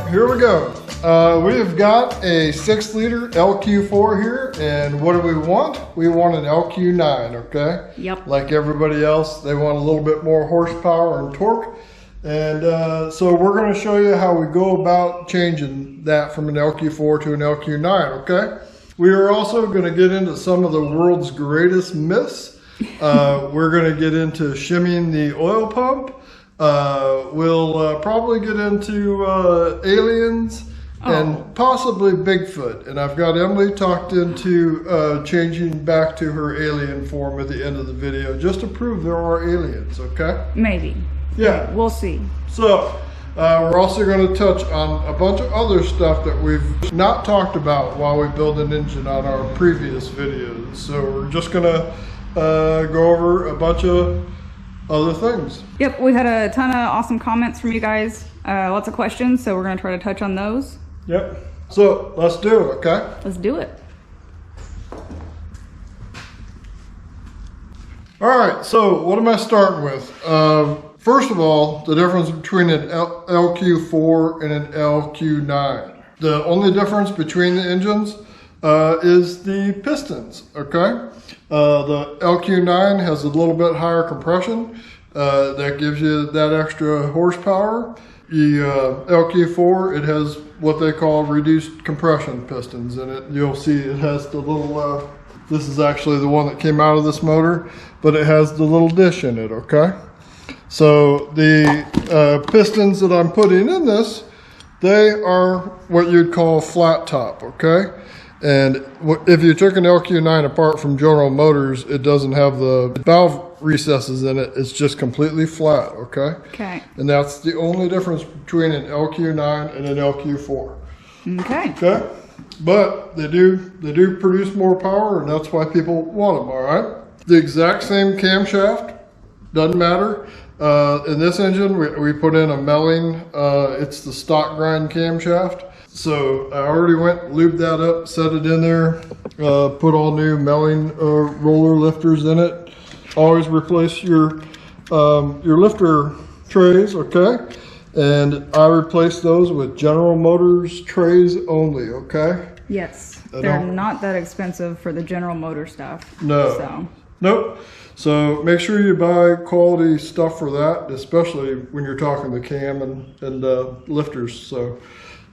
here we go. We have got a 6-liter LQ4 here, and what do we want? We want an LQ9, okay? Yep. Like everybody else, they want a little bit more horsepower and torque. And so we're going to show you how we go about changing that from an LQ4 to an LQ9, okay? We are also going to get into some of the world's greatest myths. We're going to get into shimmying the oil pump. We'll probably get into aliens and possibly Bigfoot. And I've got Emily talked into changing back to her alien form at the end of the video just to prove there are aliens, okay? Maybe. Yeah. We'll see. So, we're also going to touch on a bunch of other stuff that we've not talked about while we build an engine on our previous videos. So we're just going to go over a bunch of other things. Yep, we had a ton of awesome comments from you guys, lots of questions, so we're going to try to touch on those. Yep. So let's do it, okay? Let's do it. All right, so what am I starting with? First of all, the difference between an LQ4 and an LQ9. The only difference between the engines is the pistons, okay? The LQ9 has a little bit higher compression. That gives you that extra horsepower. The LQ4, it has what they call reduced compression pistons in it. You'll see it has the little, this is actually the one that came out of this motor, but it has the little dish in it, okay? So the pistons that I'm putting in this, they are what you'd call flat top, okay? And if you took an LQ9 apart from General Motors, it doesn't have the valve recesses in it. It's just completely flat, okay? Okay. And that's the only difference between an LQ9 and an LQ4. Okay. Okay? But they do produce more power, and that's why people want them, all right? The exact same camshaft, doesn't matter. In this engine, we put in a melling. It's the stock grind camshaft. So I already went, lubed that up, set it in there, put all new melling roller lifters in it. Always replace your lifter trays, okay? And I replace those with General Motors trays only, okay? Yes, they're not that expensive for the General Motor stuff. No. So. Nope. So make sure you buy quality stuff for that, especially when you're talking the cam and lifters. So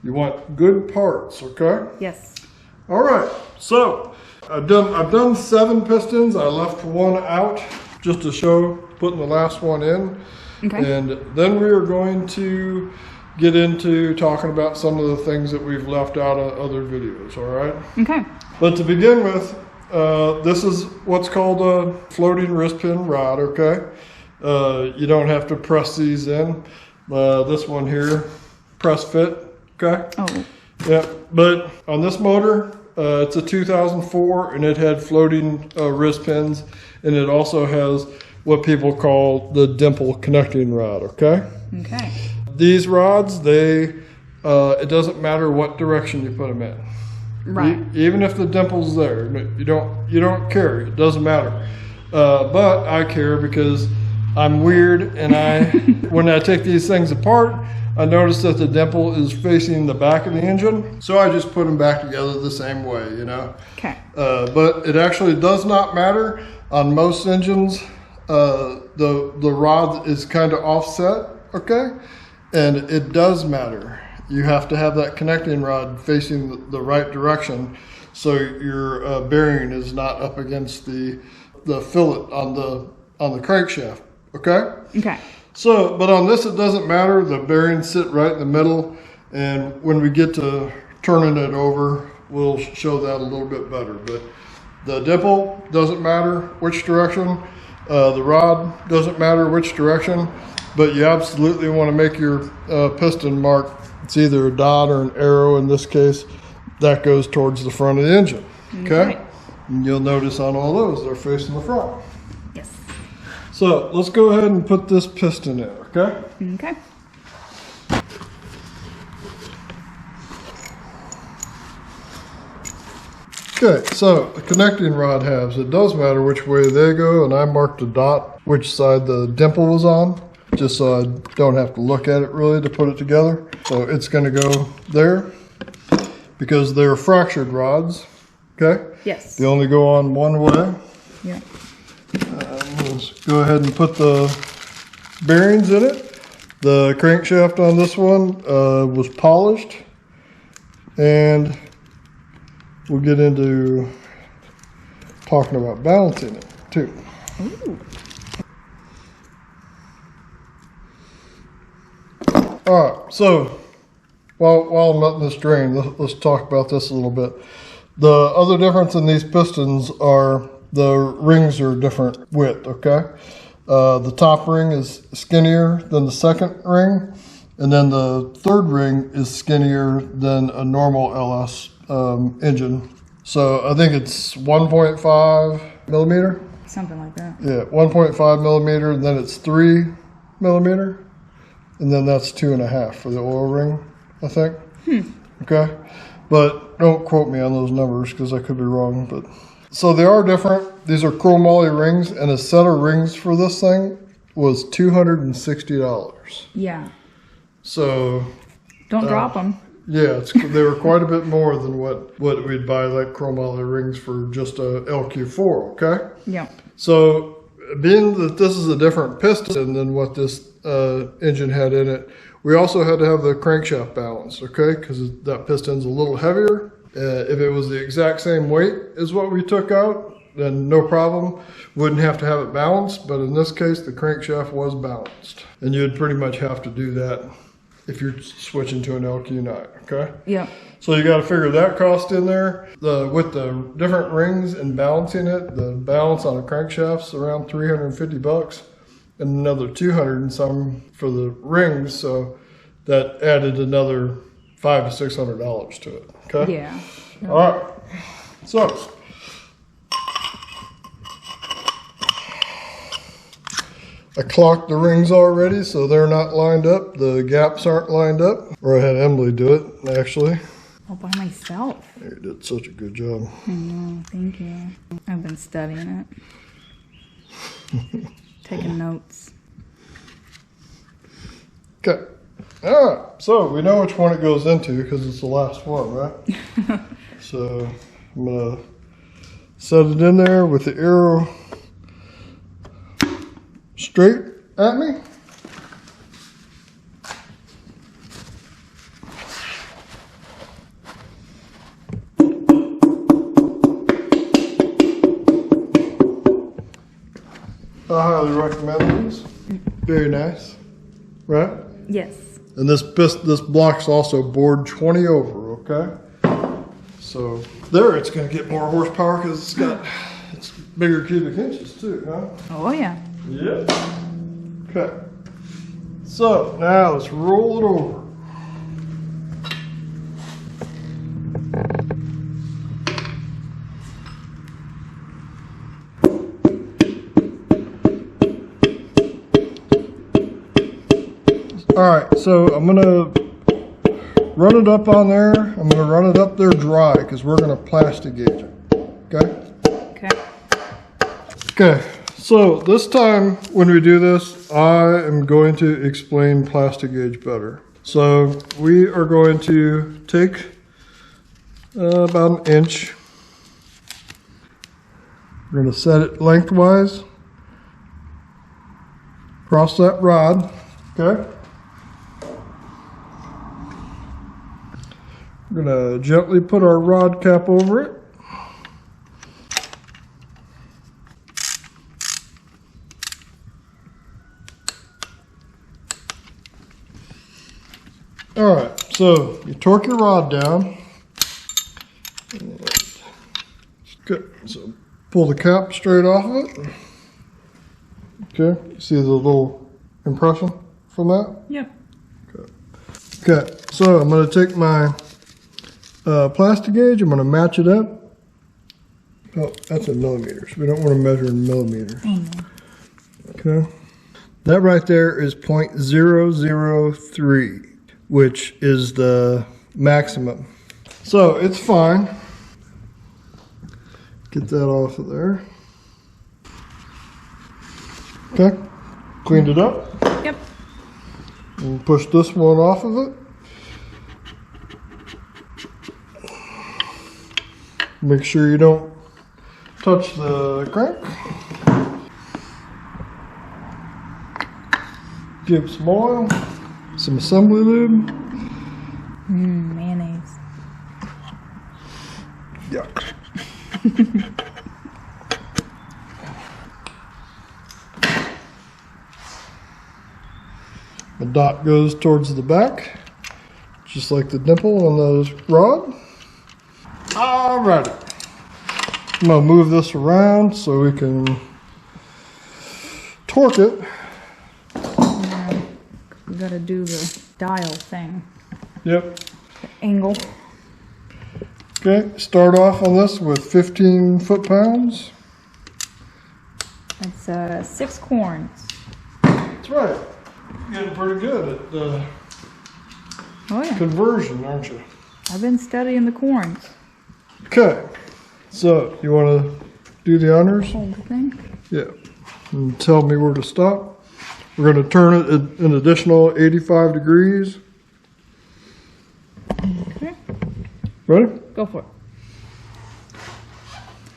you want good parts, okay? Yes. All right. So I've done 7 pistons. I left one out just to show putting the last one in. Okay. And then we are going to get into talking about some of the things that we've left out of other videos. All right. Okay. But to begin with, this is what's called a floating wrist pin rod, okay? You don't have to press these in. This one here, press fit, okay? Oh. Yeah, but on this motor, it's a 2004 and it had floating wrist pins, and it also has what people call the dimple connecting rod, okay? Okay. These rods, it doesn't matter what direction you put them in. Right. Even if the dimple's there, you don't care. It doesn't matter. But I care because I'm weird, and when I take these things apart, I notice that the dimple is facing the back of the engine, so I just put them back together the same way, you know. Okay. But it actually does not matter on most engines. The rod is kind of offset, okay, and it does matter. You have to have that connecting rod facing the right direction, so your bearing is not up against the fillet on the crankshaft. Okay. Okay. So, but on this it doesn't matter. The bearings sit right in the middle, and when we get to turning it over, we'll show that a little bit better. But the dimple doesn't matter which direction. The rod doesn't matter which direction, but you absolutely want to make your piston mark. It's either a dot or an arrow in this case. That goes towards the front of the engine, okay? And you'll notice on all those, they're facing the front. Yes. So let's go ahead and put this piston in, okay? Okay. Okay, so the connecting rod halves, it does matter which way they go, and I marked a dot which side the dimple was on. just so I don't have to look at it really to put it together. So it's going to go there because they're fractured rods. Okay? Yes. They only go on one way. Yeah. Let's go ahead and put the bearings in it. The crankshaft on this one was polished, and we'll get into talking about balancing it too. Ooh. All right, so while I'm letting this drain, let's talk about this a little bit. The other difference in these pistons are the rings are different width, okay? The top ring is skinnier than the second ring, and then the third ring is skinnier than a normal LS engine. So I think it's 1.5 millimeter. Something like that. Yeah, 1.5 millimeter, and then it's 3 millimeter, and then that's 2.5 for the oil ring, I think. Okay, but don't quote me on those numbers because I could be wrong. But so they are different. These are chromoly rings, and a set of rings for this thing was $260. Yeah. So don't drop them. yeah, they were quite a bit more than what we'd buy like chromoly rings for just a LQ4. Okay. Yeah. So being that this is a different piston than what this engine had in it, we also had to have the crankshaft balanced, okay? Because that piston's a little heavier. If it was the exact same weight as what we took out, then no problem. Wouldn't have to have it balanced, but in this case, the crankshaft was balanced. And you'd pretty much have to do that if you're switching to an LQ9, okay? Yeah. So you got to figure that cost in there. With the different rings and balancing it, the balance on a crankshaft's around $350, and another 200 and some for the rings. So that added another $500 to $600 to it. Okay. Yeah. All right. So I clocked the rings already, so they're not lined up. The gaps aren't lined up. Or I had Emily do it, actually. All by myself. You did such a good job. I know. Thank you. I've been studying it. Taking notes. Okay. All right. So we know which one it goes into because it's the last one, right? So I'm going to set it in there with the arrow straight at me. I highly recommend these. Very nice, right? Yes. And this block's also bored 20 over, okay? So there, it's going to get more horsepower because it's bigger cubic inches too, huh? Oh yeah. Yep. Okay. So now let's roll it over. All right, so I'm gonna run it up on there. I'm gonna run it up there dry because we're gonna plastigage it. Okay? Okay. Okay, so this time when we do this, I am going to explain plastigage better. So we are going to take about an inch. We're gonna set it lengthwise across that rod, okay? We're going to gently put our rod cap over it. All right, so you torque your rod down. Good. So pull the cap straight off of it. Okay, you see the little impression from that? Yep. Okay, so I'm going to take my plastigage, I'm going to match it up. Oh, that's in millimeters. We don't want to measure in millimeters. Okay. That right there is 0.003, which is the maximum. So it's fine. Get that off of there. Okay. Cleaned it up. Yep. And push this one off of it. Make sure you don't touch the crank. Give some oil, some assembly lube. Mayonnaise. Yuck. The dot goes towards the back, just like the nipple on the rod. Alrighty. I'm gonna move this around so we can torque it. We gotta do the dial thing. Yep. The angle. Okay, start off on this with 15 foot-pounds. That's 6 corns. That's right. You're getting pretty good at the Oh yeah. conversion, aren't you? I've been studying the corns. Okay, so you want to do the honors? Hold the thing. Yeah. And tell me where to stop. We're going to turn it an additional 85 degrees. Okay. Ready? Go for it.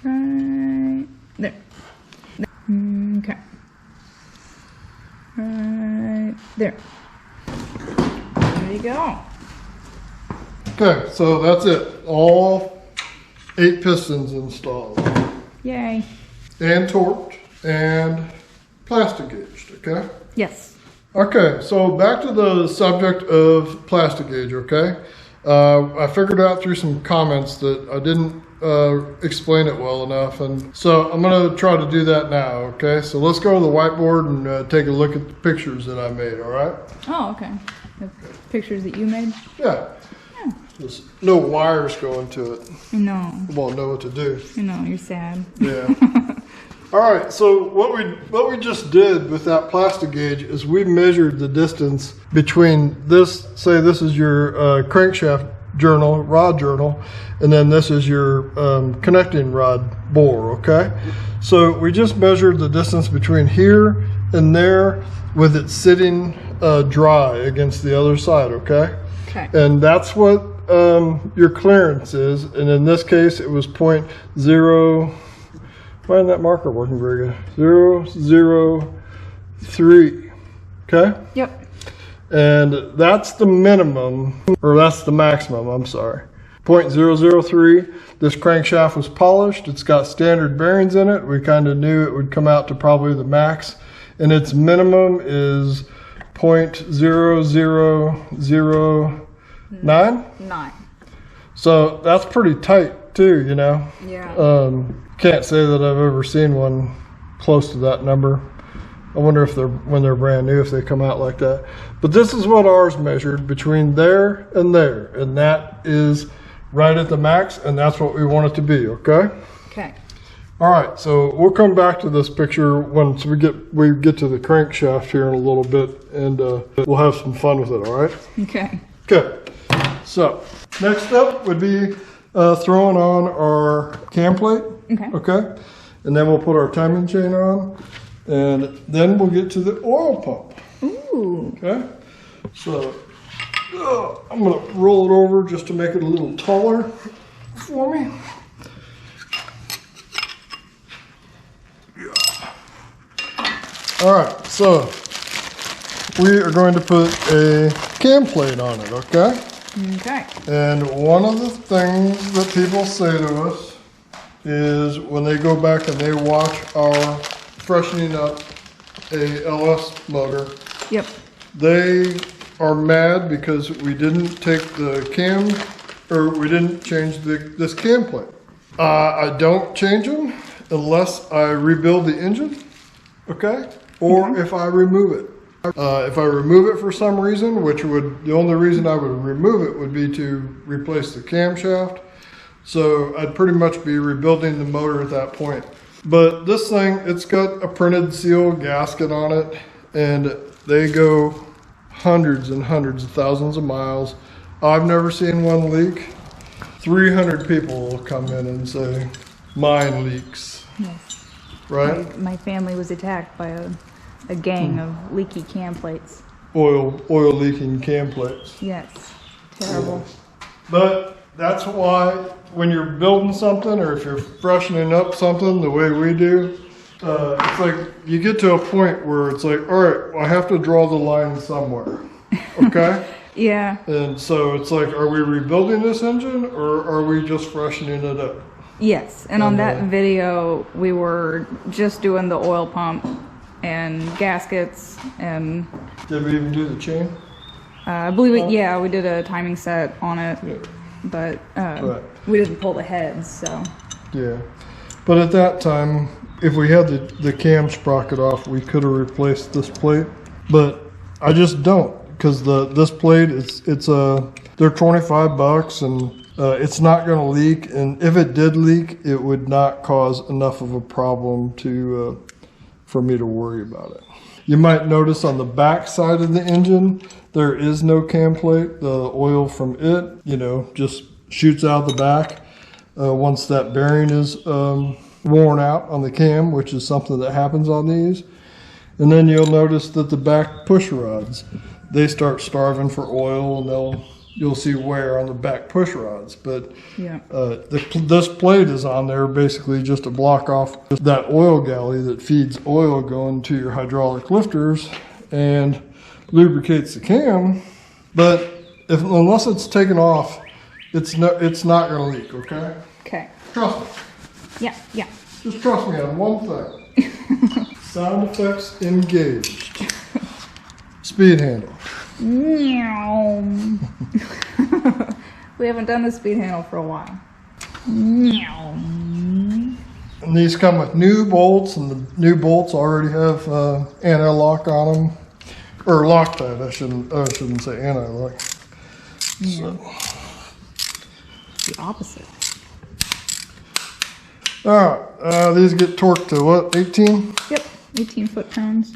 Right there. Okay. Right there. There you go. Okay, so that's it. All 8 pistons installed. Yay. And torqued and plastigaged, okay? Yes. Okay, so back to the subject of plastigage, okay? I figured out through some comments that I didn't explain it well enough, and so I'm going to try to do that now, okay? So let's go to the whiteboard and take a look at the pictures that I made, all right? Oh, okay. The pictures that you made? Yeah. There's no wires going to it. No. I won't know what to do. I know, you're sad. Yeah. All right, so what we just did with that plastigage is we measured the distance between this, say this is your crankshaft journal, rod journal, and then this is your connecting rod bore, okay? So we just measured the distance between here and there with it sitting dry against the other side, okay? Okay. And that's what your clearance is, and in this case it was 0.0. Why isn't that marker working very good? 003. Okay? Yep. And that's the minimum, or that's the maximum, I'm sorry. 0.003. This crankshaft was polished. It's got standard bearings in it. We kind of knew it would come out to probably the max. And its minimum is 0.0009. 9. So that's pretty tight too, you know? Yeah. Can't say that I've ever seen one close to that number. I wonder if when they're brand new, if they come out like that. But this is what ours measured between there, and that is right at the max, and that's what we want it to be, okay? Okay. All right, so we'll come back to this picture once we get to the crankshaft here in a little bit, and we'll have some fun with it, all right? Okay. Okay, so next step would be throwing on our cam plate. Okay, and then we'll put our timing chain on, and then we'll get to the oil pump. Ooh. Okay, so I'm gonna roll it over just to make it a little taller for me. All right, so we are going to put a cam plate on it, okay? Okay. And one of the things that people say to us is when they go back and they watch our freshening up a LS motor, Yep. they are mad because we didn't take the cam, or we didn't change this cam plate. I don't change them unless I rebuild the engine, okay? Or if I remove it. If I remove it for some reason, the only reason I would remove it would be to replace the camshaft. So I'd pretty much be rebuilding the motor at that point. But this thing, it's got a printed seal gasket on it, and they go hundreds and hundreds of thousands of miles. I've never seen one leak. 300 people will come in and say, mine leaks. Yes. Right? My family was attacked by a gang of leaky cam plates. oil leaking cam plates. Yes. Terrible. But that's why when you're building something or if you're freshening up something the way we do, it's like you get to a point where it's like, all right, well, I have to draw the line somewhere. Okay? Yeah. And so it's like, are we rebuilding this engine or are we just freshening it up? Yes. And on that video, we were just doing the oil pump and gaskets and... Did we even do the chain? I believe it, yeah, we did a timing set on it, Yeah. but Right. we didn't pull the heads, so. Yeah. But at that time, if we had the cam sprocket off, we could have replaced this plate. But I just don't, because this plate, they're $25 and it's not going to leak. And if it did leak, it would not cause enough of a problem for me to worry about it. You might notice on the back side of the engine, there is no cam plate. The oil from it, just shoots out the back once that bearing is worn out on the cam, which is something that happens on these. And then you'll notice that the back push rods, they start starving for oil, and you'll see wear on the back push rods. But yeah. This plate is on there basically just to block off that oil galley that feeds oil going to your hydraulic lifters and lubricates the cam. But unless it's taken off, it's not going to leak. Okay. Okay. Trust me. Yeah. Just trust me on one thing. Sound effects engaged. Speed handle. Meow. We haven't done the speed handle for a while. Meow. And these come with new bolts, and the new bolts already have anti-lock on them, or Loctite. I shouldn't say anti-lock. Yeah. The opposite. All right, these get torqued to what? 18. Yep, 18 foot-pounds.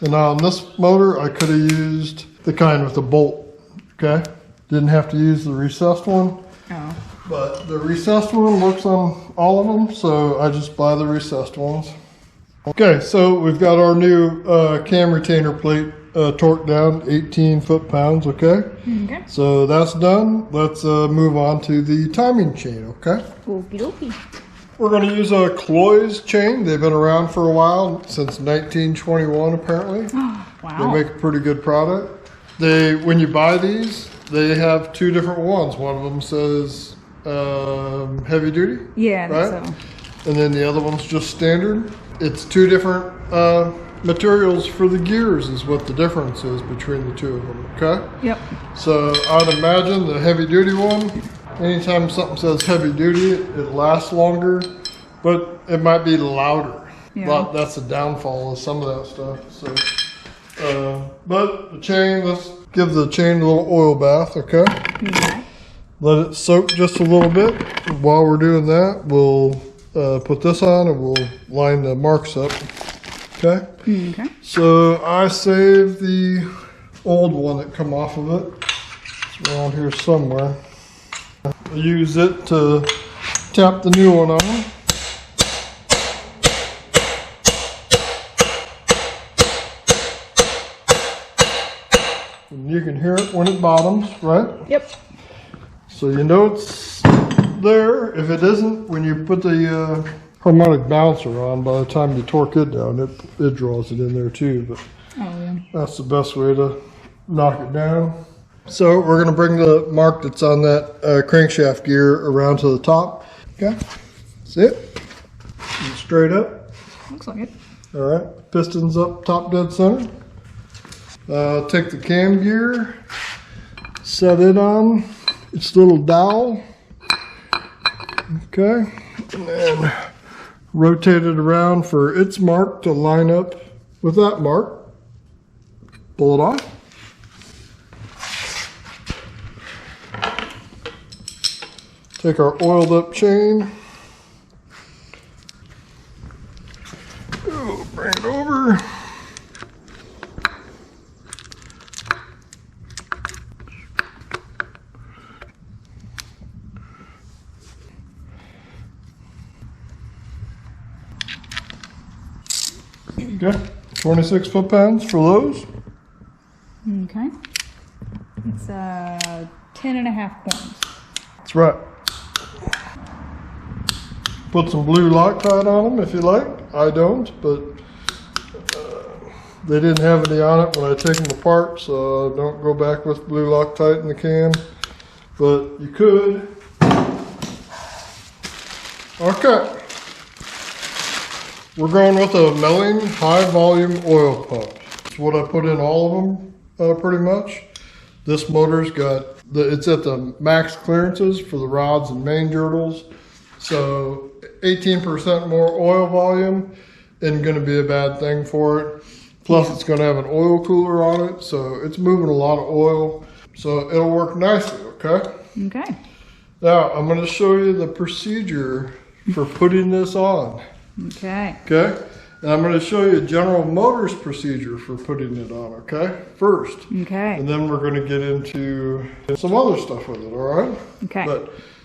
And on this motor, I could have used the kind with the bolt. Okay, didn't have to use the recessed one. Oh. But the recessed one works on all of them, so I just buy the recessed ones. Okay, so we've got our new cam retainer plate torqued down, 18 foot-pounds, okay? Okay. So that's done. Let's move on to the timing chain, okay? Okie dokie. We're going to use a Cloy's chain. They've been around for a while, since 1921 apparently. Wow. They make a pretty good product. When you buy these, they have two different ones. One of them says heavy duty. Yeah, I right? think so. And then the other one's just standard. It's two different materials for the gears is what the difference is between the two of them, okay? Yep. So I'd imagine the heavy duty one, anytime something says heavy duty, it lasts longer, but it might be louder. Yeah. That's the downfall of some of that stuff. So, but the chain, let's give the chain a little oil bath, okay? Okay. Let it soak just a little bit. While we're doing that, we'll put this on and we'll line the marks up, okay? Okay. So I saved the old one that come off of it. It's around here somewhere. I use it to tap the new one on. And you can hear it when it bottoms, right? Yep. So you know it's there. If it isn't, when you put the harmonic bouncer on, by the time you torque it down, it draws it in there too. But Oh, yeah. that's the best way to knock it down. So we're going to bring the mark that's on that crankshaft gear around to the top. Okay, that's it. And straight up. Looks like it. All right, pistons up top dead center. Take the cam gear, set it on its little dowel. Okay, and then rotate it around for its mark to line up with that mark. Pull it off. Take our oiled up chain. Ooh, bring it over. Okay, 26 foot-pounds for those. Okay. It's 10.5 corns. That's right. Put some blue Loctite on them if you like. I don't, but they didn't have any on it when I take them apart, so don't go back with blue Loctite in the can. But you could. Okay. We're going with a milling high volume oil pump. It's what I put in all of them pretty much. This motor's got, it's at the max clearances for the rods and main girdles. So 18% more oil volume isn't going to be a bad thing for it. Plus it's going to have an oil cooler on it, so it's moving a lot of oil. So it'll work nicely, okay? Okay. Now I'm going to show you the procedure for putting this on. Okay. Okay? And I'm going to show you General Motors procedure for putting it on, okay? First. Okay. And then we're going to get into some other stuff with it, all right? Okay.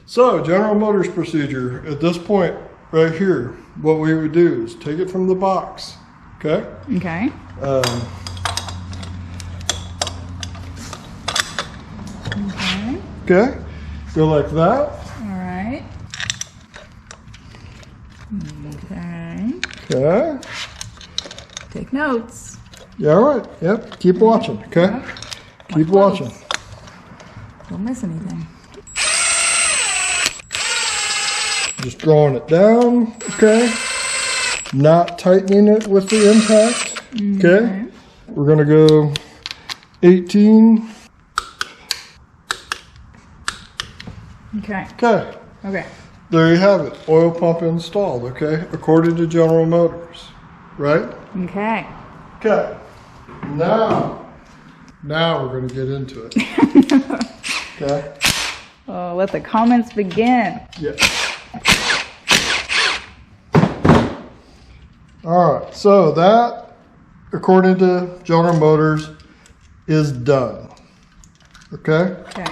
So General Motors procedure, at this point right here, what we would do is take it from the box, okay? Okay. Okay, go like that. All right. Okay. Okay. Take notes. Yeah, all right. Yep. Keep watching, okay? Yep. Keep Watch watching. Don't miss anything. Just drawing it down, okay? Not tightening it with the impact, okay? We're gonna go 18. Okay. Okay. Okay. There you have it. Oil pump installed, okay? According to General Motors, right? Okay. Okay. Now we're going to get into it. Okay? Oh, let the comments begin. Yeah. All right. So that, according to General Motors, is done. Okay? Okay.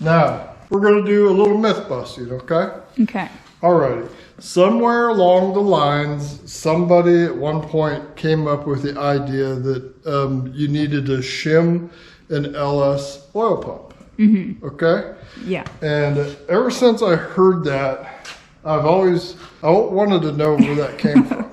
Now, we're going to do a little myth busting, okay? Okay. Alrighty. Somewhere along the lines, somebody at one point came up with the idea that you needed to shim an LS oil pump. Mm-hmm. Okay? Yeah. And ever since I heard that, I wanted to know where that came from.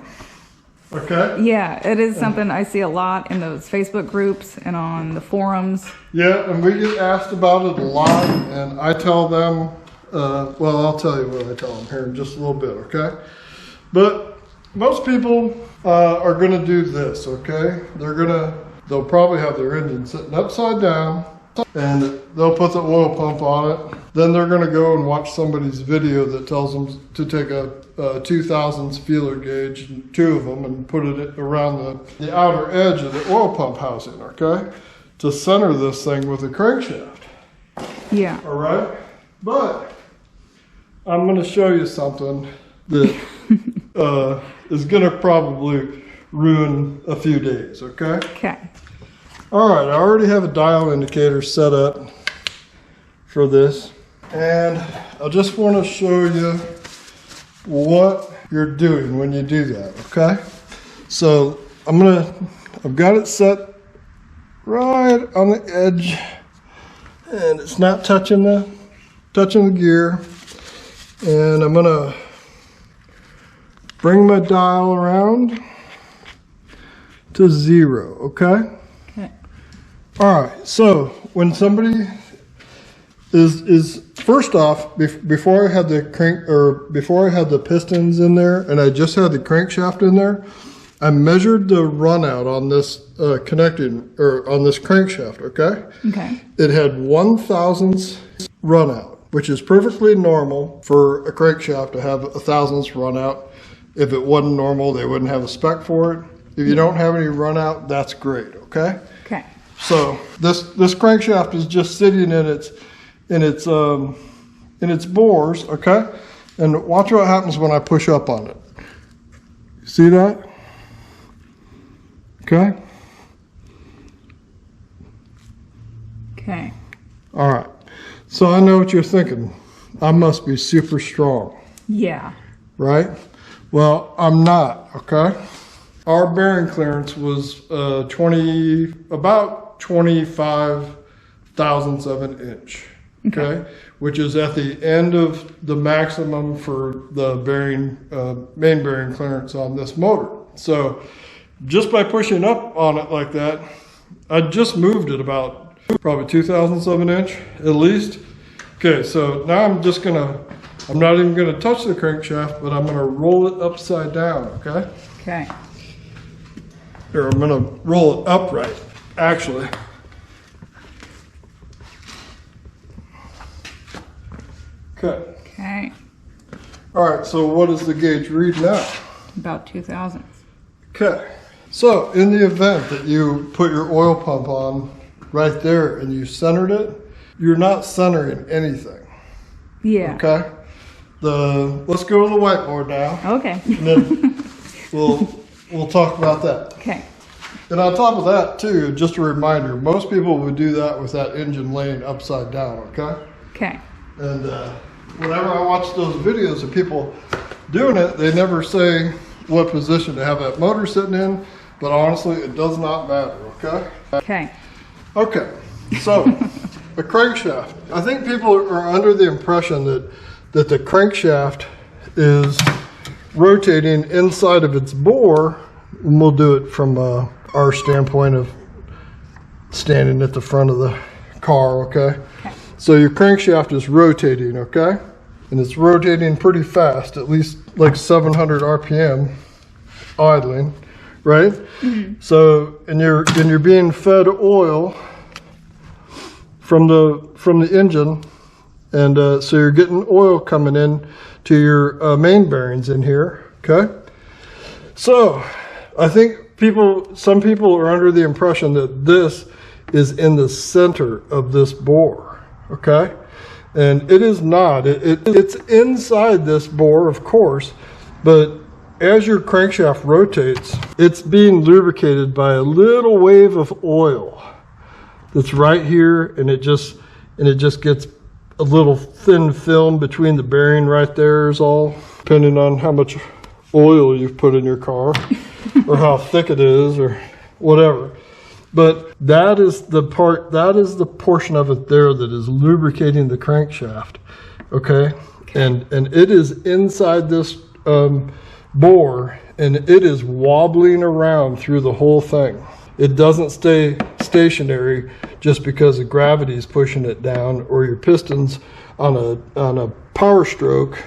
Okay? Yeah, it is something I see a lot in those Facebook groups and on the forums. Yeah, and we get asked about it a lot, and I tell them, well, I'll tell you what I tell them here in just a little bit, okay? But most people are going to do this, okay? They'll probably have their engine sitting upside down, and they'll put the oil pump on it. Then they're going to go and watch somebody's video that tells them to take a 2000s feeler gauge, 2 of them, and put it around the outer edge of the oil pump housing, okay? To center this thing with a crankshaft. Yeah. All right? But I'm going to show you something that is going to probably ruin a few days, okay? Okay. All right, I already have a dial indicator set up for this. And I just want to show you what you're doing when you do that, okay? So I've got it set right on the edge, and it's not touching the gear. And I'm gonna bring my dial around to 0, okay? Okay. All right, so when somebody is first off, before I had the pistons in there and I just had the crankshaft in there, I measured the run out on this on this crankshaft, okay? Okay. It had 1/1000th run out, which is perfectly normal for a crankshaft to have 1/1000th run out. If it wasn't normal, they wouldn't have a spec for it. If you don't have any run out, that's great, okay? Okay. So this crankshaft is just sitting in its bores, okay? And watch what happens when I push up on it. You see that? Okay? Okay. All right. So I know what you're thinking. I must be super strong, Yeah. right? Well, I'm not, okay? our bearing clearance was about 25 thousandths of an inch. Okay, which is at the end of the maximum for the bearing, main bearing clearance on this motor. So just by pushing up on it like that, I just moved it about probably 2 thousandths of an inch at least. Okay, so now I'm not even gonna touch the crankshaft, but I'm gonna roll it upside down, okay? Okay. Here, I'm gonna roll it upright, actually. Okay. Okay. All right, so what does the gauge read now? About 2 thousandths. Okay. So in the event that you put your oil pump on right there and you centered it, you're not centering anything. Yeah. Okay. Let's go to the whiteboard now. Okay. And then we'll talk about that. Okay. And on top of that too, just a reminder, most people would do that with that engine laying upside down, okay? Okay. And whenever I watch those videos of people doing it, they never say what position to have that motor sitting in, but honestly, it does not matter, okay? Okay. Okay, so the crankshaft. I think people are under the impression that the crankshaft is rotating inside of its bore, and we'll do it from our standpoint of standing at the front of the car, okay? So your crankshaft is rotating, okay? And it's rotating pretty fast, at least like 700 RPM idling, right? Mm-hmm. So, and you're being fed oil from the engine, and so you're getting oil coming in to your main bearings in here, okay? So, I think some people are under the impression that this is in the center of this bore. Okay, and it is not. It's inside this bore, of course, but as your crankshaft rotates, it's being lubricated by a little wave of oil that's right here, and it just gets a little thin film between the bearing right there is all, depending on how much oil you've put in your car or how thick it is or whatever. But that is the portion of it there that is lubricating the crankshaft, okay? And it is inside this bore, and it is wobbling around through the whole thing. It doesn't stay stationary just because of gravity is pushing it down, or your pistons on a power stroke,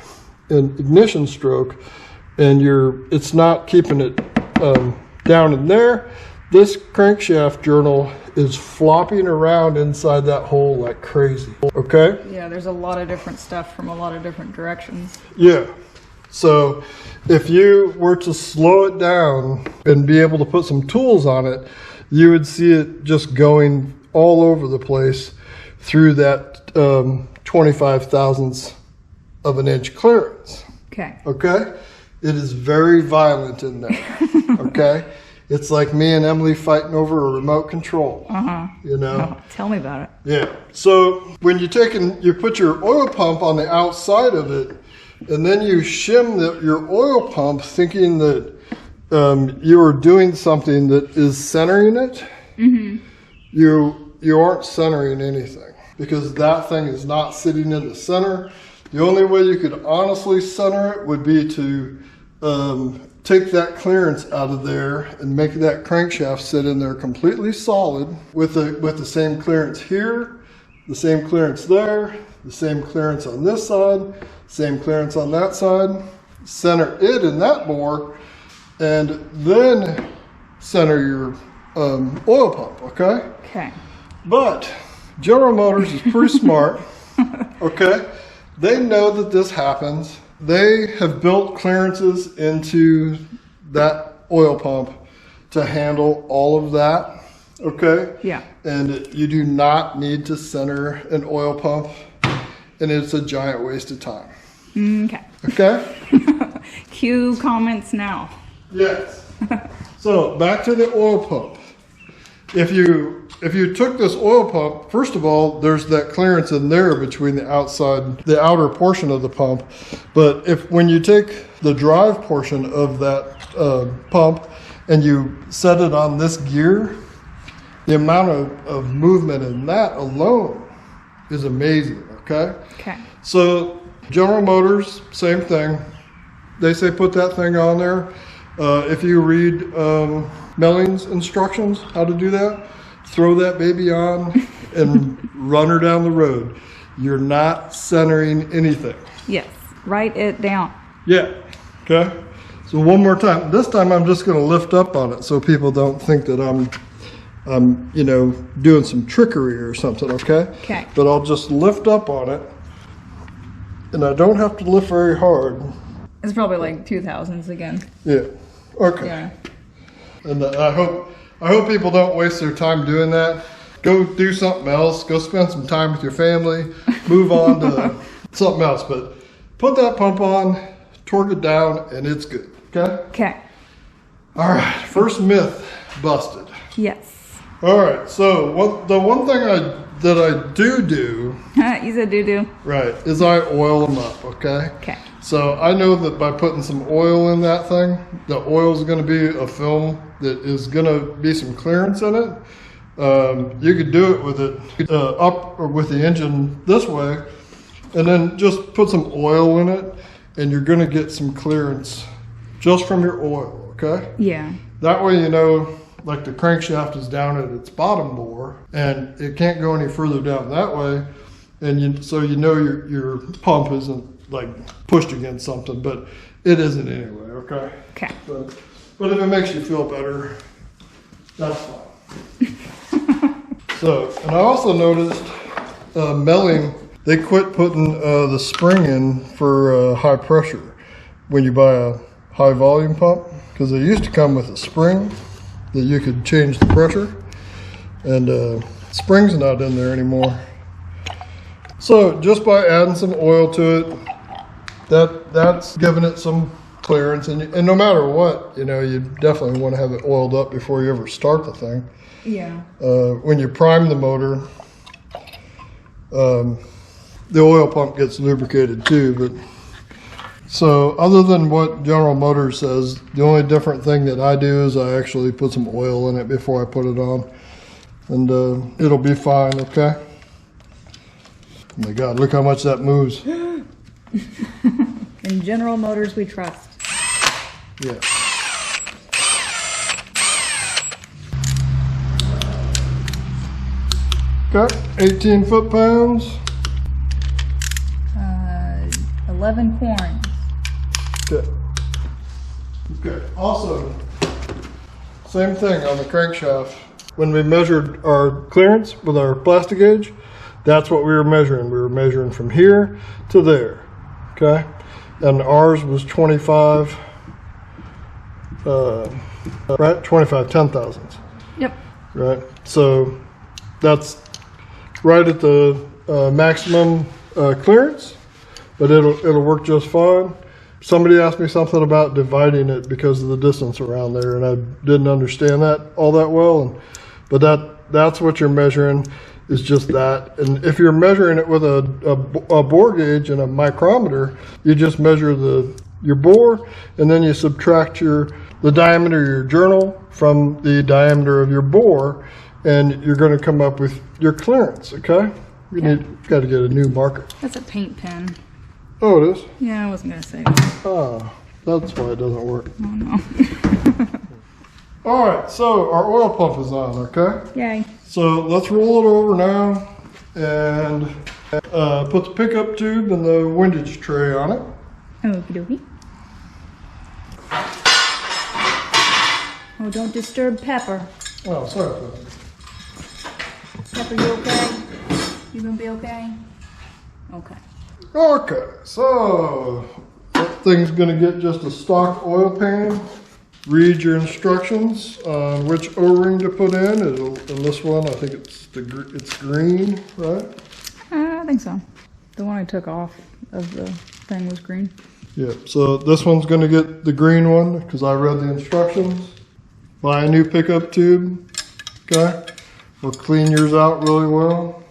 an ignition stroke, and it's not keeping it down in there. This crankshaft journal is flopping around inside that hole like crazy, okay? Yeah, there's a lot of different stuff from a lot of different directions. Yeah, so if you were to slow it down and be able to put some tools on it, you would see it just going all over the place through that 25 thousandths of an inch clearance. Okay. Okay? It is very violent in there, okay? It's like me and Emily fighting over a remote control. You know? Oh, tell me about it. Yeah. So when you put your oil pump on the outside of it, and then you shim your oil pump thinking that you are doing something that is centering it, you aren't centering anything, because that thing is not sitting in the center. The only way you could honestly center it would be to take that clearance out of there and make that crankshaft sit in there completely solid with the same clearance here, the same clearance there, the same clearance on this side, same clearance on that side, center it in that bore, and then center your oil pump, okay? Okay. But General Motors is pretty smart, okay? They know that this happens. They have built clearances into that oil pump to handle all of that, okay? Yeah. And you do not need to center an oil pump, and it's a giant waste of time. Okay. Okay? Cue comments now. Yes. So back to the oil pump. if you took this oil pump, first of all, there's that clearance in there between the outer portion of the pump. But when you take the drive portion of that pump and you set it on this gear, the amount of movement in that alone is amazing, okay? Okay. So General Motors, same thing. They say put that thing on there. If you read Melling's instructions, how to do that, throw that baby on and run her down the road. You're not centering anything. Yes, write it down. Yeah, okay. So one more time. This time I'm just gonna lift up on it so people don't think that I'm doing some trickery or something, okay? Okay. But I'll just lift up on it, and I don't have to lift very hard. It's probably like 2000s again. Yeah, okay. Yeah. And I hope people don't waste their time doing that. Go do something else. Go spend some time with your family. Move on to something else. But put that pump on, torque it down, and it's good, okay? Okay. All right, first myth busted. Yes. All right, so the one thing that I do, You said do. right, is I oil them up, okay? Okay. So I know that by putting some oil in that thing, the oil is going to be a film that is going to be some clearance in it. You could do it with it up or with the engine this way, and then just put some oil in it, and you're going to get some clearance just from your oil, okay? Yeah. That way like the crankshaft is down at its bottom bore, and it can't go any further down that way, and so your pump isn't like pushed against something, but it isn't anyway, okay? Okay. But if it makes you feel better, that's fine. So, and I also noticed Melling, they quit putting the spring in for high pressure when you buy a high volume pump, because they used to come with a spring that you could change the pressure, and spring's not in there anymore. So just by adding some oil to it, that's giving it some clearance, and no matter what, you definitely want to have it oiled up before you ever start the thing. Yeah. When you prime the motor, the oil pump gets lubricated too, but so other than what General Motors says, the only different thing that I do is I actually put some oil in it before I put it on, and it'll be fine, okay? Oh my God, look how much that moves. In General Motors we trust. Yeah. Okay, 18 foot-pounds. 11 corns. Okay. Okay. Also, same thing on the crankshaft. When we measured our clearance with our plastigage, that's what we were measuring. We were measuring from here to there. Okay, and ours was 25. Right, 25 10,000s. Yep. Right. So that's right at the maximum clearance, but it'll work just fine. Somebody asked me something about dividing it because of the distance around there, and I didn't understand that all that well. But that's what you're measuring, is just that. And if you're measuring it with a bore gauge and a micrometer, you just measure your bore, and then you subtract the diameter of your journal from the diameter of your bore, and you're going to come up with your clearance. Okay? You've got to get a new marker. That's a paint pen. Oh, it is? Yeah, I wasn't going to say that. Ah, that's why it doesn't work. Oh, no. All right, so our oil pump is on, okay? Yay. So let's roll it over now and put the pickup tube and the windage tray on it. Okie dokie. Oh, don't disturb Pepper. Oh, sorry. Pepper, you okay? You gonna be okay? Okay. Okay, so that thing's gonna get just a stock oil pan. Read your instructions on which O-ring to put in. In this one, I think it's green, right? I think so. The one I took off of the thing was green. Yeah, so this one's gonna get the green one because I read the instructions. Buy a new pickup tube, Okay, we'll clean yours out really well.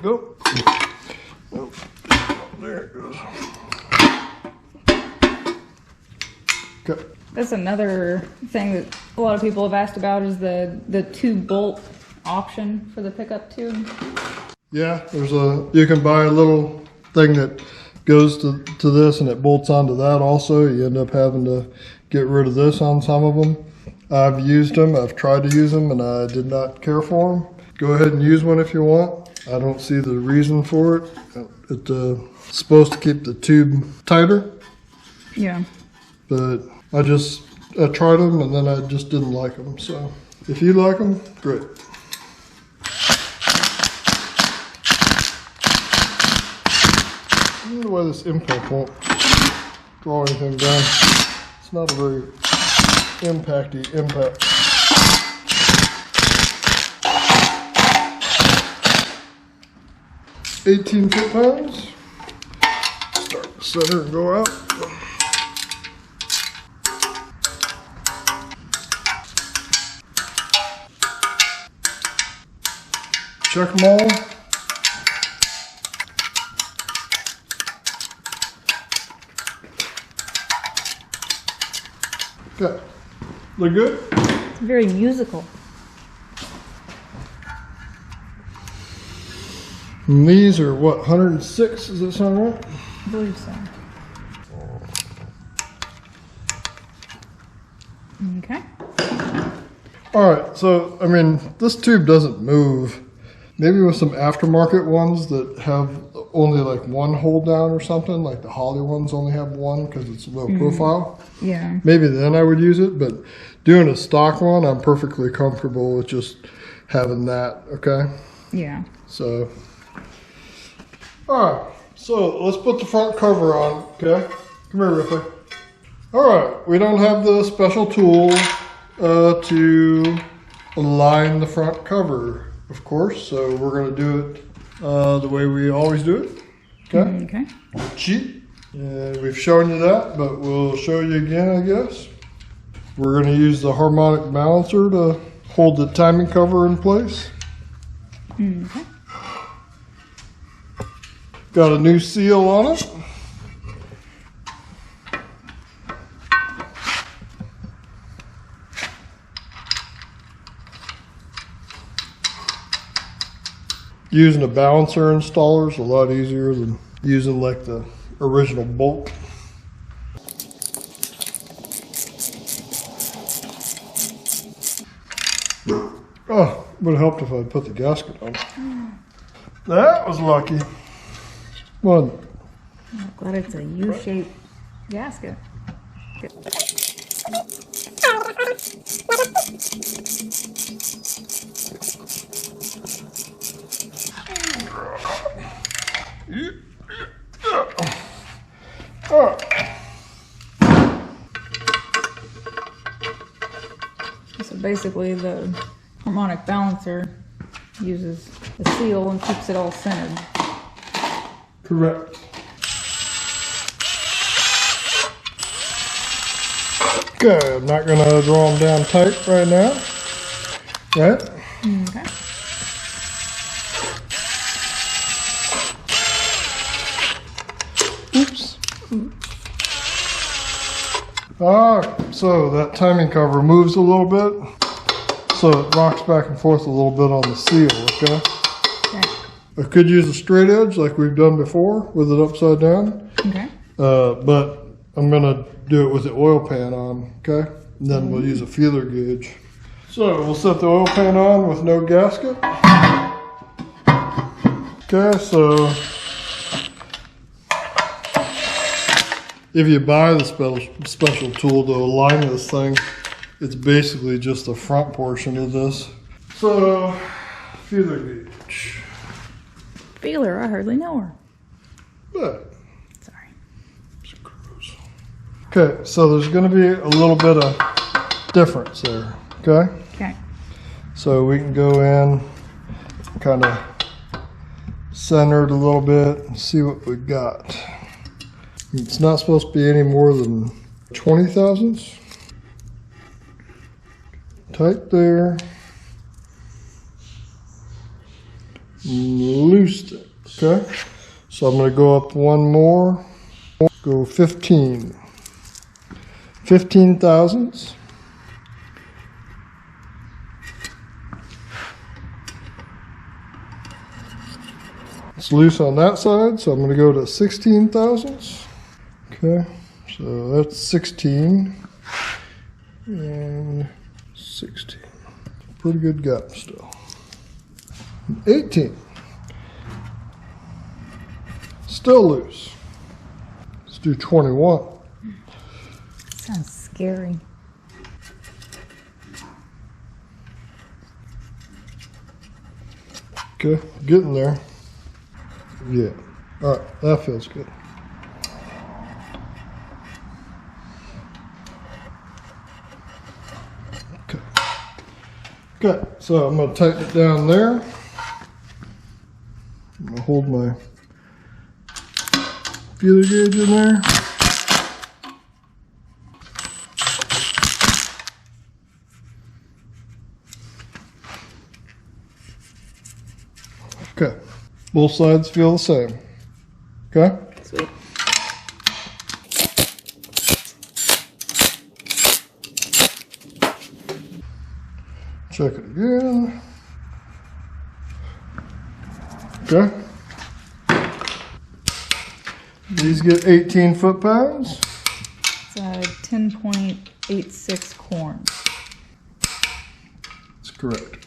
Go. Oh, there it goes. Okay. That's another thing that a lot of people have asked about is the 2-bolt option for the pickup tube. Yeah, you can buy a little thing that goes to this and it bolts onto that also. You end up having to get rid of this on some of them. I've used them, I've tried to use them, and I did not care for them. Go ahead and use one if you want. I don't see the reason for it. It's supposed to keep the tube tighter. Yeah. But I tried them and then I just didn't like them. So if you like them, great. I don't know why this impact won't draw anything down. It's not a very impacty impact. 18 foot-pounds. Start the center and go out. Check them all. Okay. Look good? It's very musical. And these are what, 106? Does that sound right? I believe so. Okay. All right, so, I mean, this tube doesn't move. Maybe with some aftermarket ones that have only like one hold down or something, like the Holly ones only have one because it's low profile. Yeah. Maybe then I would use it, but doing a stock one, I'm perfectly comfortable with just having that, okay? Yeah. So, all right, so let's put the front cover on, okay? Come here, Ripley. All right, we don't have the special tool to align the front cover, of course, so we're gonna do it the way we always do it, okay? Okay. Cheat, and we've shown you that, but we'll show you again, I guess. We're gonna use the harmonic balancer to hold the timing cover in place. Okay. Got a new seal on it. Using a balancer installer is a lot easier than using like the original bolt. Oh, would have helped if I put the gasket on. That was lucky. One. I'm glad it's a U-shaped gasket. Good. So basically the harmonic balancer uses a seal and keeps it all centered. Correct. Okay, I'm not gonna draw them down tight right now. Right? Okay. Oops. So that timing cover moves a little bit, so it rocks back and forth a little bit on the seal, okay? Okay. I could use a straight edge like we've done before with it upside down, Okay. but I'm gonna do it with the oil pan on, okay? And then we'll use a feeler gauge. So we'll set the oil pan on with no gasket. Okay, so if you buy the special tool to align this thing, it's basically just the front portion of this. So, feeler gauge. Feeler, I hardly know her. But, Sorry. okay, so there's going to be a little bit of difference there, okay? Okay. So we can go in, kind of center it a little bit and see what we got. It's not supposed to be any more than 20 thousandths. Tight there. Loosed it, okay? So I'm going to go up one more. Go 15 thousandths. It's loose on that side, so I'm going to go to 16 thousandths. Okay, so that's 16 and 16. Pretty good gap still. 18. Still loose. Let's do 21. Sounds scary. Okay, getting there. Yeah. All right, that feels good. Okay. Okay, so I'm going to tighten it down there. I'm going to hold my feeler gauge in there. Okay, both sides feel the same. Okay? Sweet. Check it again. Okay. These get 18 foot-pounds. It's a 10.86 corns. That's correct.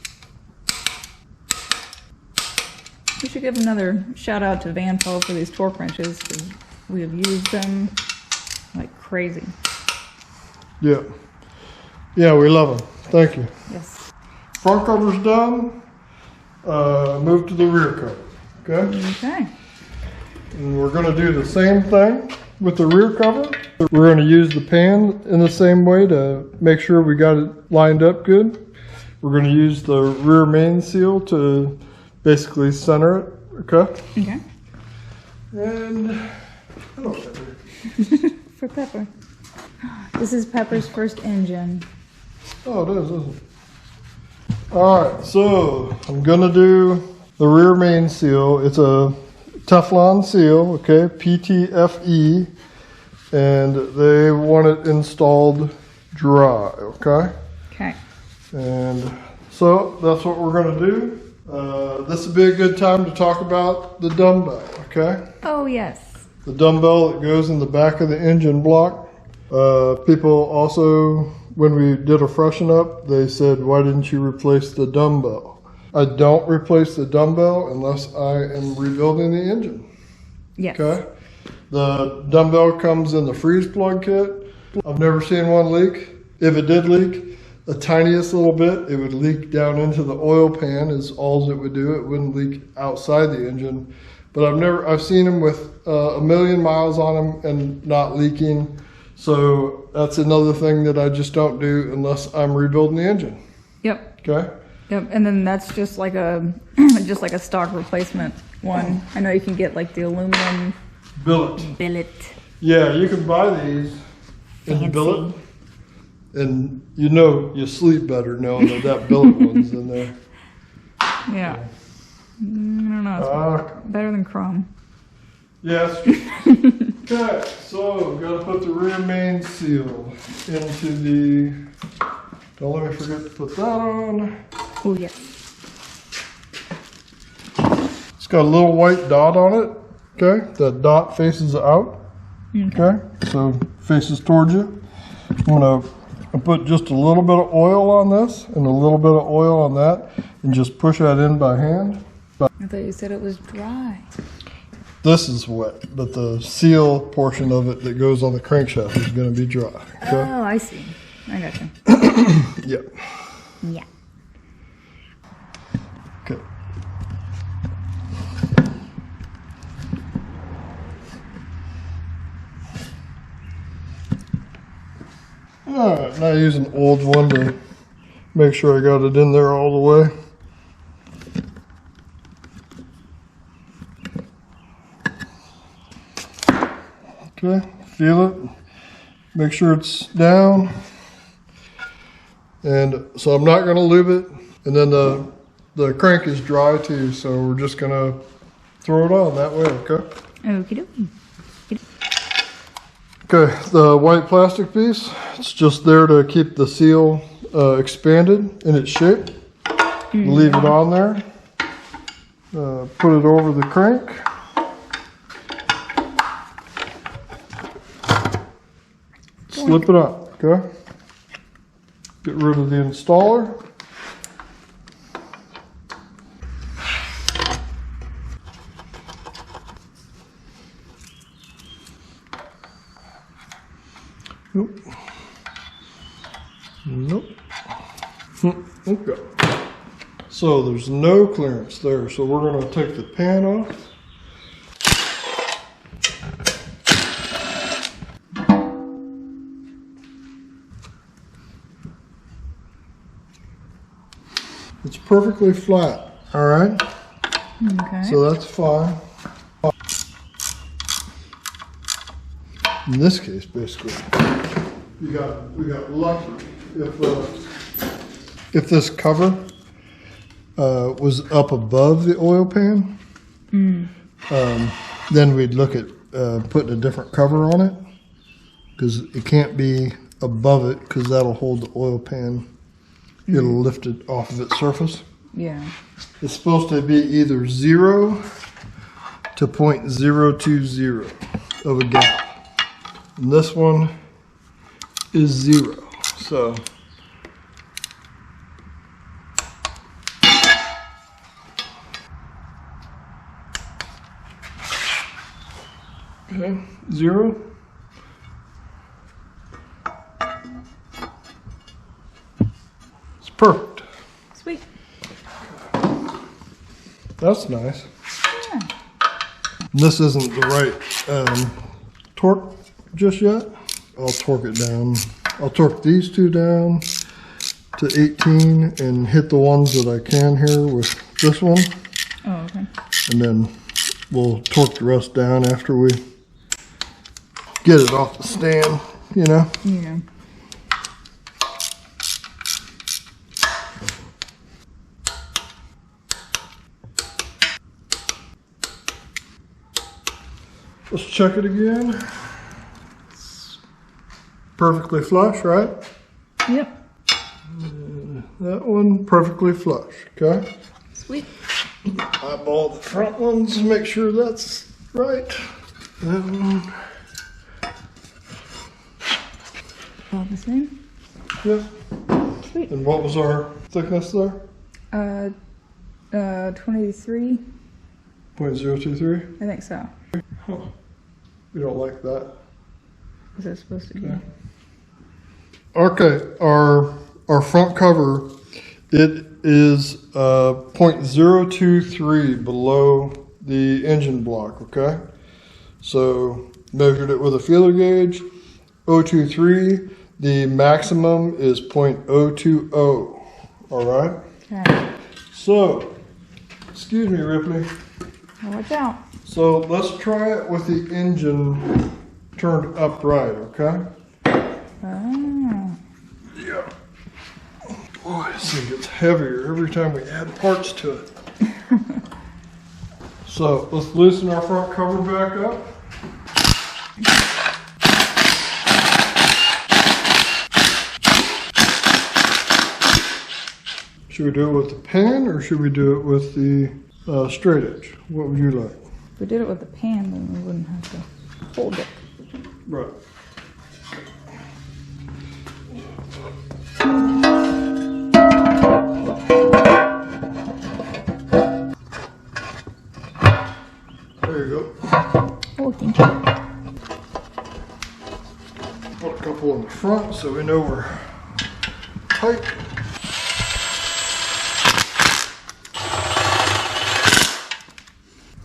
We should give another shout out to Vanpel for these torque wrenches because we have used them like crazy. Yeah. Yeah, we love them. Thank you. Yes. Front cover's done. Move to the rear cover. Okay? Okay. And we're going to do the same thing with the rear cover. We're going to use the pan in the same way to make sure we got it lined up good. We're going to use the rear main seal to basically center it. Okay? Okay. And hello, Pepper. For Pepper. This is Pepper's first engine. Oh, it is, isn't it? Alright, so I'm going to do the rear main seal. It's a Teflon seal, okay, PTFE, and they want it installed dry, okay? Okay. And so that's what we're going to do. This would be a good time to talk about the dumbbell, okay? Oh, yes. The dumbbell that goes in the back of the engine block. People also, when we did a freshen up, they said, why didn't you replace the dumbbell? I don't replace the dumbbell unless I am rebuilding the engine. Yes. Okay? The dumbbell comes in the freeze plug kit. I've never seen one leak. If it did leak, the tiniest little bit, it would leak down into the oil pan is all it would do. It wouldn't leak outside the engine. But I've seen them with a million miles on them and not leaking. So that's another thing that I just don't do unless I'm rebuilding the engine. Yep. Okay? Yep. And then that's just like a stock replacement one. I know you can get like the aluminum billet. Yeah, you can buy these in billet. And you know you sleep better knowing that billet one's in there. Yeah. I don't know. It's better than chrome. Yes. Okay, so we've got to put the rear main seal into the. Don't let me forget to put that on. Oh, yeah. It's got a little white dot on it. Okay, that dot faces out. Okay, so faces towards you. I'm gonna put just a little bit of oil on this and a little bit of oil on that, and just push that in by hand. I thought you said it was dry. This is wet, but the seal portion of it that goes on the crankshaft is going to be dry. Okay? Oh, I see. I got you. Yep. Yeah. Okay. All right, now I use an old one to make sure I got it in there all the way. Okay, feel it. Make sure it's down. And so I'm not going to lube it. And then the crank is dry too, so we're just going to throw it on that way, okay? Okie dokie. Okay, the white plastic piece, it's just there to keep the seal expanded in its shape. Leave it on there. Put it over the crank. Slip it up, okay? Get rid of the installer. Nope. Nope. Okay. So there's no clearance there, so we're going to take the pan off. It's perfectly flat, all right? Okay. So that's fine. In this case, basically, we got lucky. If this cover was up above the oil pan, then we'd look at putting a different cover on it, because it can't be above it, because that'll hold the oil pan. It'll lift it off of its surface. Yeah. It's supposed to be either 0 to 0.020 of a gap. And this one is 0. So okay, 0. It's perfect. Sweet. That's nice. Yeah. This isn't the right torque just yet. I'll torque it down. I'll torque these two down to 18 and hit the ones that I can here with this one. Oh, okay. And then we'll torque the rest down after we get it off the stand, you know? Yeah. Let's check it again. It's perfectly flush, right? Yep. That one perfectly flush, okay? Sweet. Eyeball the front ones, make sure that's right. That one. All the same? Yep. Sweet. And what was our thickness there? 23, 0.023? I think so. Huh. We don't like that. Is it supposed to be? Okay, our front cover, it is 0.023 below the engine block, okay? So measured it with a feeler gauge, 0.023. The maximum is 0.020, all right? Okay. So, excuse me, Ripley. Now watch out. So let's try it with the engine turned upright, okay? Ah. Yeah. Boy, this thing gets heavier every time we add parts to it. So let's loosen our front cover back up. Should we do it with the pan or should we do it with the straight edge? What would you like? If we did it with the pan, then we wouldn't have to hold it. Right. There you go. Oh, thank you. Put a couple in the front so we know we're tight.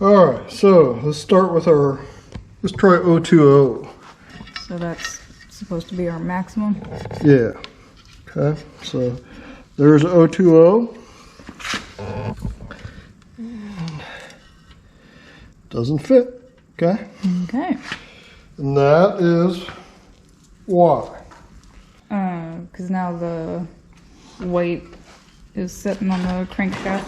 All right, so let's start with let's try 020. So that's supposed to be our maximum? Yeah, okay, so There's 020. Doesn't fit, okay? Okay. And that is why. Because now the weight is sitting on the crankshaft.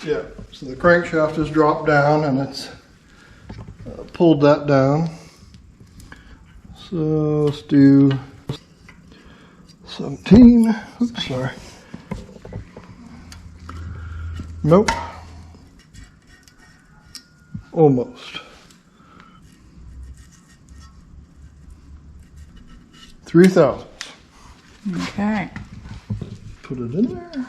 Yeah, so the crankshaft has dropped down and it's pulled that down. So let's do 17. Oops, sorry. Nope. Almost. 3,000. Okay. Put it in there.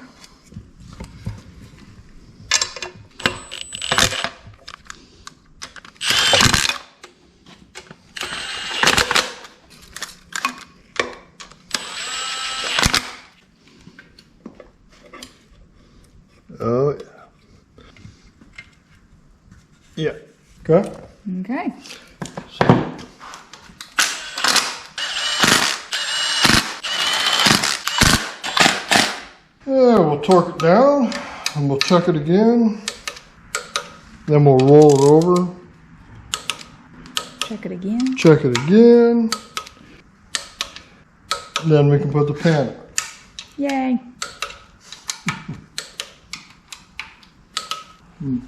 Oh yeah. Yeah. Okay. Okay. Yeah, we'll torque it down and we'll check it again. Then we'll roll it over. Check it again. Check it again. Then we can put the pan in. Yay.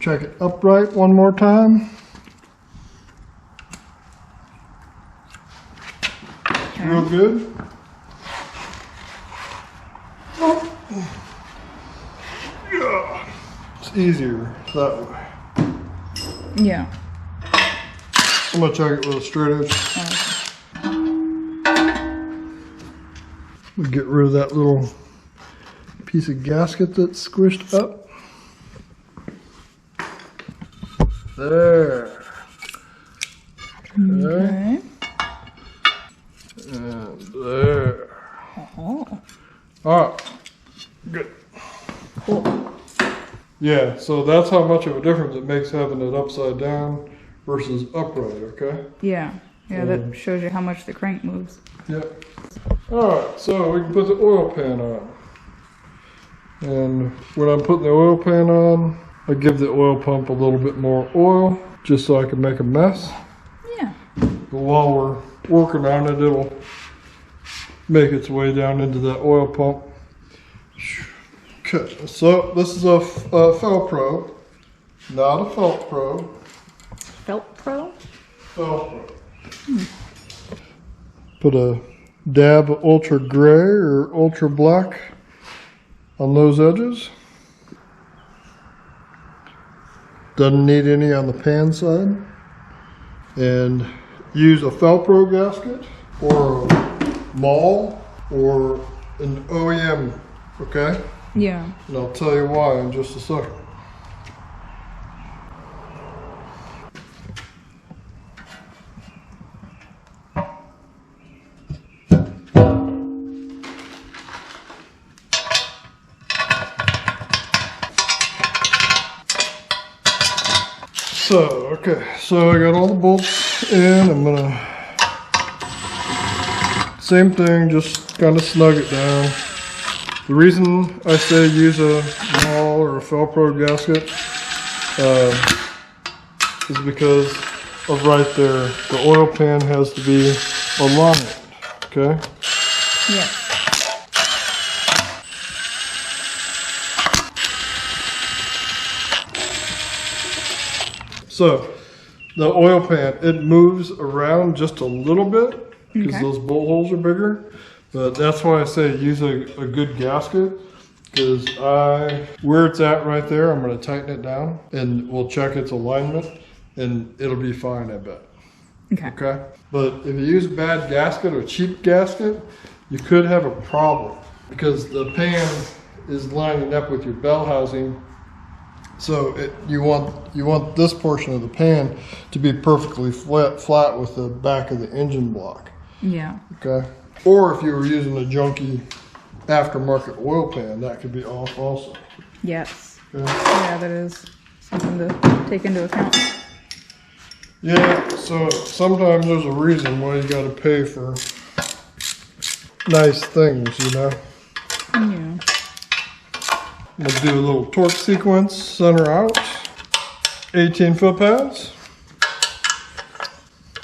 Check it upright one more time. Okay. Real good. Yeah. It's easier that way. Yeah. I'm gonna check it with a straight edge. We'll get rid of that little piece of gasket that's squished up. There. Okay. And there. Oh. Alright. Good. Cool. Yeah, so that's how much of a difference it makes having it upside down versus upright, okay? Yeah. Yeah, that shows you how much the crank moves. Yep. Alright, so we can put the oil pan on. And when I'm putting the oil pan on, I give the oil pump a little bit more oil just so I can make a mess. Yeah. But while we're working on it, it'll make its way down into that oil pump. Okay, so this is a Felpro, not a Felt Pro. Felt Pro? Felpro. Put a dab of ultra gray or ultra black on those edges. Doesn't need any on the pan side. And use a Felpro gasket or a Mall or an OEM, okay? Yeah. And I'll tell you why in just a second. So I got all the bolts in. I'm gonna, same thing, just kind of snug it down. The reason I say use a Mall or a Felpro gasket is because of right there. The oil pan has to be aligned, okay? Yes. So the oil pan, it moves around just a little bit because those bolt holes are bigger. But that's why I say use a good gasket, because where it's at right there, I'm going to tighten it down and we'll check its alignment and it'll be fine, I bet. Okay. But if you use a bad gasket or cheap gasket, you could have a problem because the pan is lining up with your bell housing. So you want this portion of the pan to be perfectly flat with the back of the engine block. Yeah. Okay. Or if you were using a junky aftermarket oil pan, that could be off also. Yes. Okay. Yeah, that is something to take into account. Yeah, so sometimes there's a reason why you got to pay for nice things, you know? Yeah. We'll do a little torque sequence, center out, 18 foot-pounds.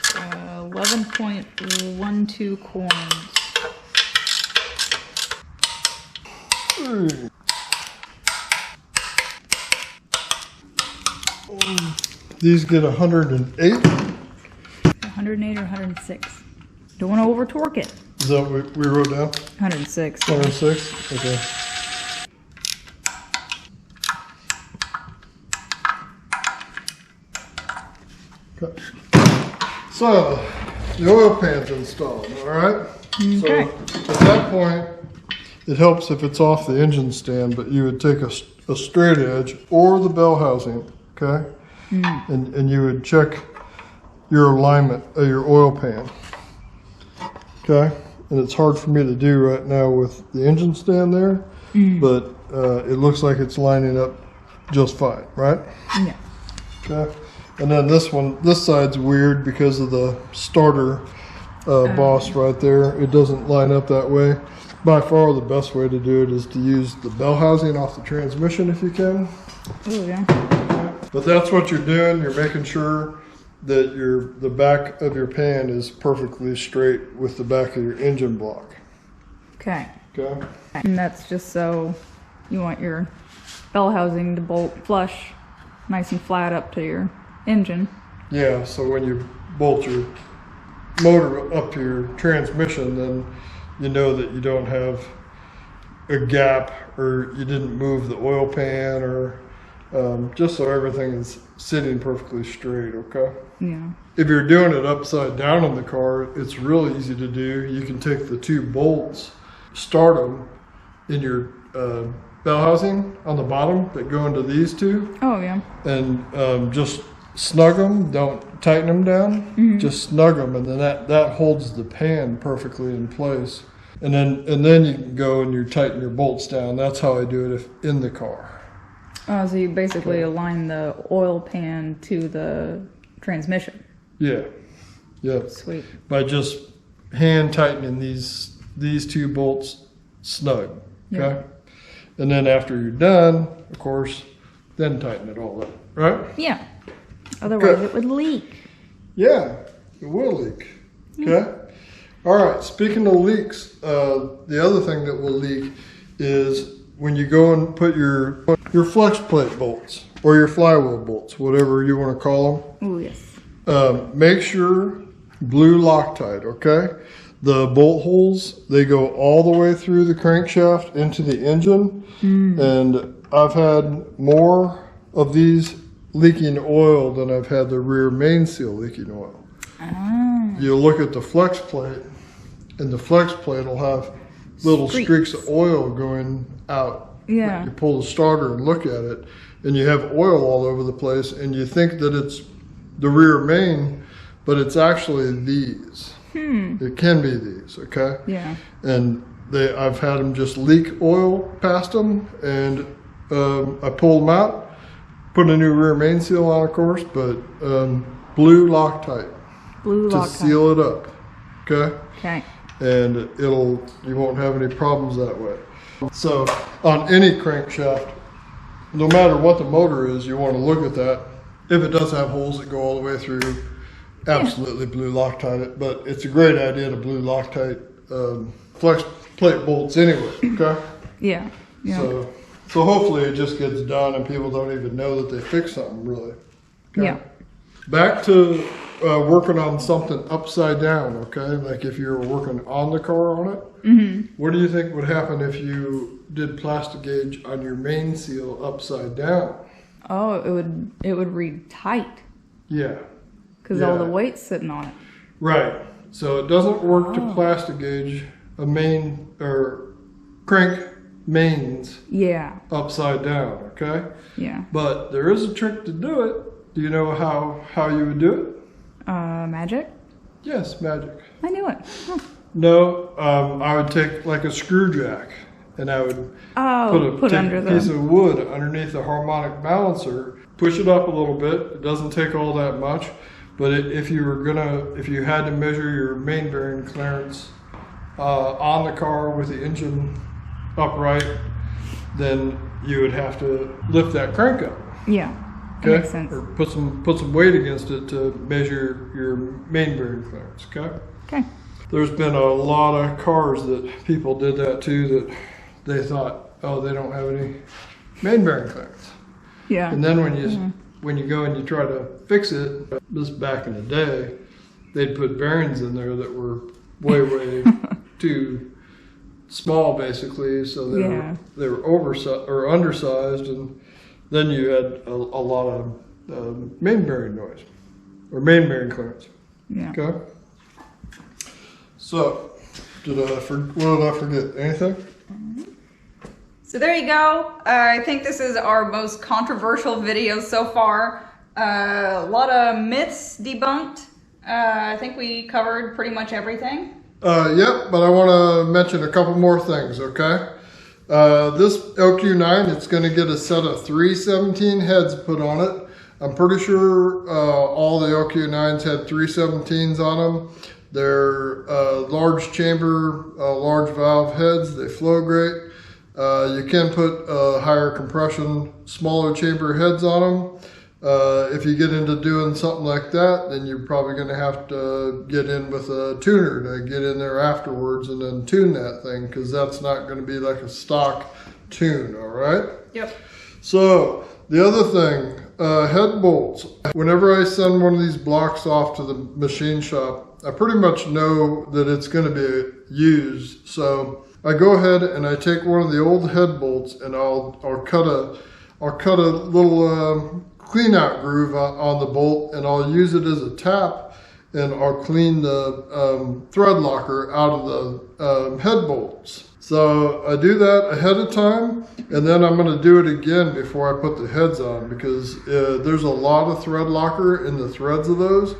11.12 corns. These get 108. 108 or 106. Don't want to over torque it. Is that what we wrote down? 106. 106? Okay. Okay. So, the oil pan's installed, alright? Okay. So, at that point, it helps if it's off the engine stand, but you would take a straight edge or the bell housing, okay? And you would check your alignment of your oil pan, okay? And it's hard for me to do right now with the engine stand there, but it looks like it's lining up just fine, right? Yeah. Okay. And then this side's weird because of the starter boss right there. It doesn't line up that way. By far the best way to do it is to use the bell housing off the transmission if you can. Oh yeah. But that's what you're doing. You're making sure that the back of your pan is perfectly straight with the back of your engine block. Okay. Okay. And that's just so you want your bell housing to bolt flush, nice and flat up to your engine. Yeah, so when you bolt your motor up to your transmission, then you know that you don't have a gap or you didn't move the oil pan or just so everything is sitting perfectly straight, okay? Yeah. If you're doing it upside down in the car, it's real easy to do. You can take the two bolts, start them in your bell housing on the bottom that go into these two. Oh yeah. And just snug them, don't tighten them down, just snug them, and then that holds the pan perfectly in place. And then you can go and you tighten your bolts down. That's how I do it if in the car. Oh, so you basically align the oil pan to the transmission. Yeah. Yep. Sweet. By just hand tightening these two bolts snug. Okay. Yeah. And then after you're done, of course, then tighten it all up. Right? Yeah. Otherwise Okay. it would leak. Yeah, it will leak. Okay. All right. Speaking of leaks, the other thing that will leak is when you go and put your flex plate bolts or your flywheel bolts, whatever you want to call them. Oh yes. Make sure blue Loctite. Okay. The bolt holes, they go all the way through the crankshaft into the engine, and I've had more of these leaking oil than I've had the rear main seal leaking oil. You look at the flex plate, and the flex plate will have little streaks of oil going out. Yeah. You pull the starter and look at it, and you have oil all over the place, and you think that it's the rear main, but it's actually these. It can be these, okay? Yeah. And I've had them just leak oil past them, and I pulled them out, put a new rear main seal on, of course, but blue Loctite. Blue to Loctite. seal it up, okay? Okay. And you won't have any problems that way. So on any crankshaft, no matter what the motor is, you want to look at that. If it does have holes that go all the way through, absolutely blue Loctite it, but it's a great idea to blue Loctite flex plate bolts anyway, okay? Yeah. Yeah. So hopefully it just gets done and people don't even know that they fixed something, really. Okay? Yeah. Back to working on something upside down, okay? Like if you were working on the car on it, what do you think would happen if you did plastigage on your main seal upside down? Oh, it would read tight Yeah. because all the weight's sitting on it. Right. So it doesn't work to plastigage a main or crank mains upside down, okay? Yeah. But there is a trick to do it. Do you know how you would do it? Magic? Yes, magic. I knew it. Huh. No, I would take like a screw jack and I would put under a piece of wood underneath the harmonic balancer, push it up a little bit. It doesn't take all that much, but if you had to measure your main bearing clearance on the car with the engine upright, then you would have to lift that crank up. Yeah, that Okay, makes sense. or put some weight against it to measure your main bearing clearance. Okay. Okay. There's been a lot of cars that people did that to, that they thought, oh, they don't have any main bearing clearance. Yeah. And then when you go and you try to fix it, this back in the day, they'd put bearings in there that were way too small, basically, so they were oversized or undersized, and then you had a lot of main bearing noise or main bearing clearance. Yeah. Okay. So, what did I forget? Anything? So there you go. I think this is our most controversial video so far. A lot of myths debunked. I think we covered pretty much everything. Yep, but I want to mention a couple more things, okay? This LQ9, it's going to get a set of 317 heads put on it. I'm pretty sure all the LQ9s had 317s on them. They're large chamber, large valve heads. They flow great. You can put higher compression, smaller chamber heads on them. If you get into doing something like that, then you're probably going to have to get in with a tuner to get in there afterwards and then tune that thing, because that's not going to be like a stock tune, all right? Yep. So the other thing, head bolts. Whenever I send one of these blocks off to the machine shop, I pretty much know that it's going to be used. So I go ahead and I take one of the old head bolts and I'll cut a little clean out groove on the bolt, and I'll use it as a tap, and I'll clean the thread locker out of the head bolts. So I do that ahead of time, and then I'm going to do it again before I put the heads on, because there's a lot of thread locker in the threads of those,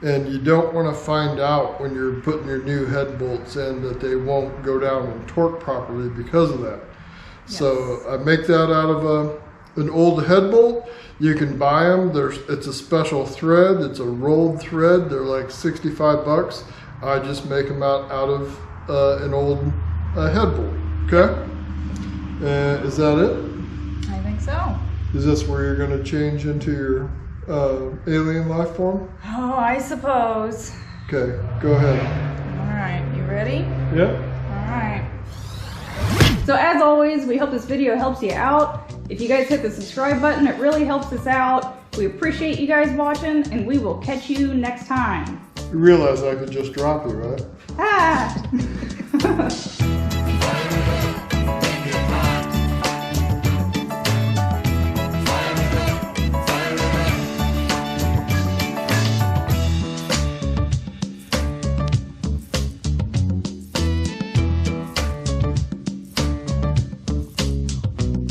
and you don't want to find out when you're putting your new head bolts in that they won't go down and torque properly because of that. Yes. So I make that out of an old head bolt. You can buy them. It's a special thread. It's a rolled thread. They're like 65 bucks. I just make them out of an old head bolt. Okay? Is that it? I think so. Is this where you're going to change into your alien life form? Oh, I suppose. Okay, go ahead. All right, you ready? Yep. All right. So as always, we hope this video helps you out. If you guys hit the subscribe button, it really helps us out. We appreciate you guys watching, and we will catch you next time. You realize I could just drop you, right? Ah!